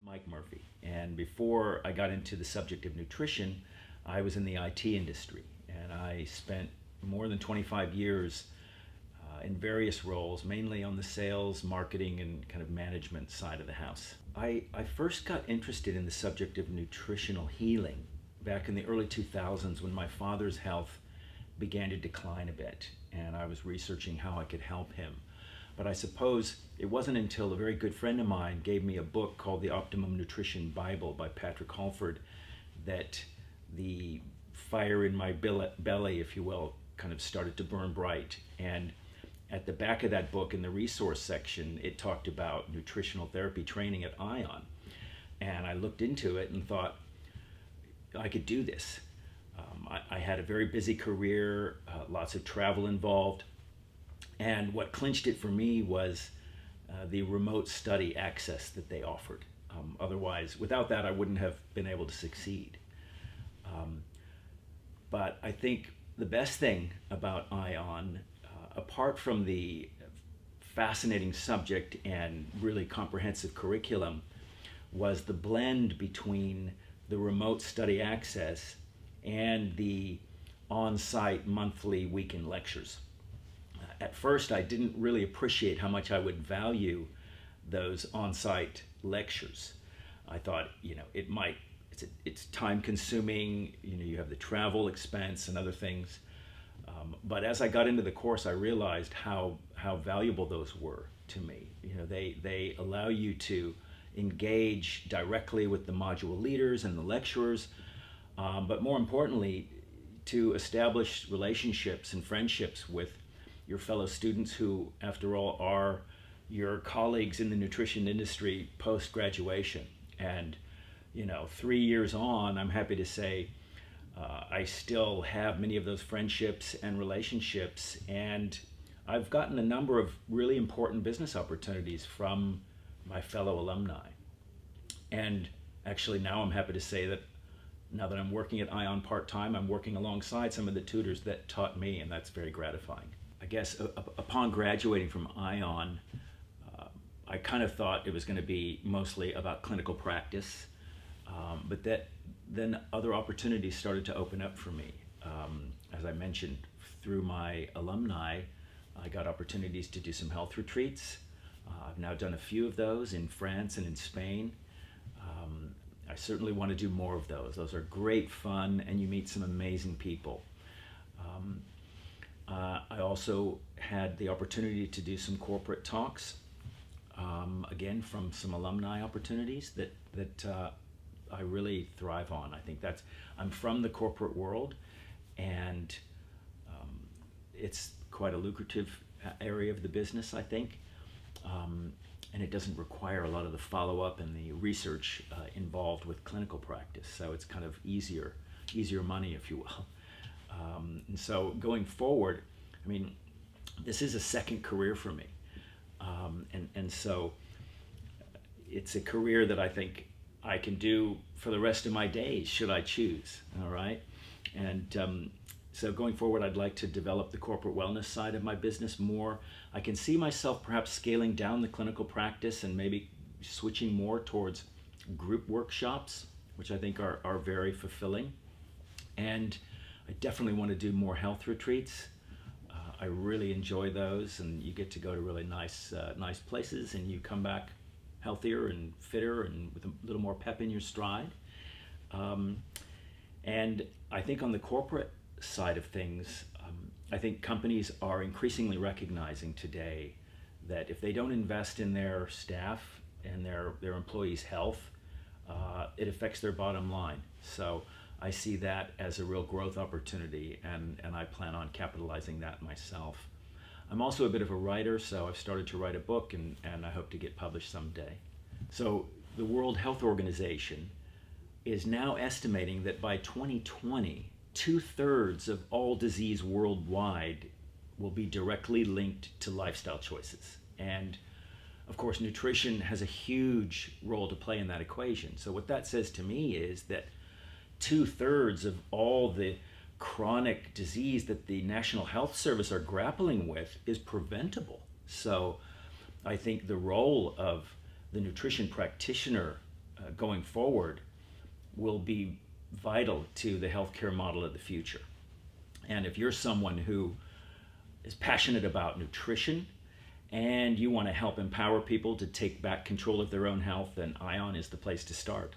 Mike Murphy. And before I got into the subject of nutrition, I was in the IT industry. And I spent more than 25 years in various roles, mainly on the sales, marketing, and kind of management side of the house. I first got interested in the subject of nutritional healing back in the early 2000s when my father's health began to decline a bit, and I was researching how I could help him. But I suppose it wasn't until a very good friend of mine gave me a book called the Optimum Nutrition Bible by Patrick Halford that the fire in my belly, if you will, kind of started to burn bright. And at the back of that book in the resource section, it talked about nutritional therapy training at ION. And I looked into it and thought, I could do this. I had a very busy career, lots of travel involved. And what clinched it for me was the remote study access that they offered. Otherwise, without that, I wouldn't have been able to succeed. But I think the best thing about ION, apart from the fascinating subject and really comprehensive curriculum, was the blend between the remote study access and the on-site monthly weekend lectures. At first, I didn't really appreciate how much I would value those on-site lectures. I thought, it's time consuming, you have the travel expense and other things. But as I got into the course, I realized how valuable those were to me. They allow you to engage directly with the module leaders and the lecturers, but more importantly, to establish relationships and friendships with your fellow students who, after all, are your colleagues in the nutrition industry post-graduation. And 3 years on, I'm happy to say I still have many of those friendships and relationships, and I've gotten a number of really important business opportunities from my fellow alumni. And actually now I'm happy to say that now that I'm working at ION part-time, I'm working alongside some of the tutors that taught me, and that's very gratifying. I guess upon graduating from ION, I kind of thought it was going to be mostly about clinical practice, but then other opportunities started to open up for me. As I mentioned, through my alumni, I got opportunities to do some health retreats. I've now done a few of those in France and in Spain. I certainly want to do more of those. Those are great fun, and you meet some amazing people. I also had the opportunity to do some corporate talks, again from some alumni opportunities that I really thrive on. I think I'm from the corporate world, and it's quite a lucrative area of the business, I think. And it doesn't require a lot of the follow-up and the research involved with clinical practice. So it's kind of easier money, if you will. And so going forward, this is a second career for me. And so it's a career that I think I can do for the rest of my days, should I choose, all right? And so going forward, I'd like to develop the corporate wellness side of my business more. I can see myself perhaps scaling down the clinical practice and maybe switching more towards group workshops, which I think are very fulfilling. And I definitely want to do more health retreats. I really enjoy those, and you get to go to really nice places, and you come back healthier and fitter and with a little more pep in your stride. And I think on the corporate side of things, I think companies are increasingly recognizing today that if they don't invest in their staff and their employees' health, it affects their bottom line. So I see that as a real growth opportunity, and I plan on capitalizing that myself. I'm also a bit of a writer, so I've started to write a book, and I hope to get published someday. So the World Health Organization is now estimating that by 2020, 2/3 of all disease worldwide will be directly linked to lifestyle choices. And of course, nutrition has a huge role to play in that equation. So what that says to me is that 2/3 of all the chronic disease that the National Health Service are grappling with is preventable. So I think the role of the nutrition practitioner going forward will be vital to the healthcare model of the future. And if you're someone who is passionate about nutrition and you want to help empower people to take back control of their own health, then ION is the place to start.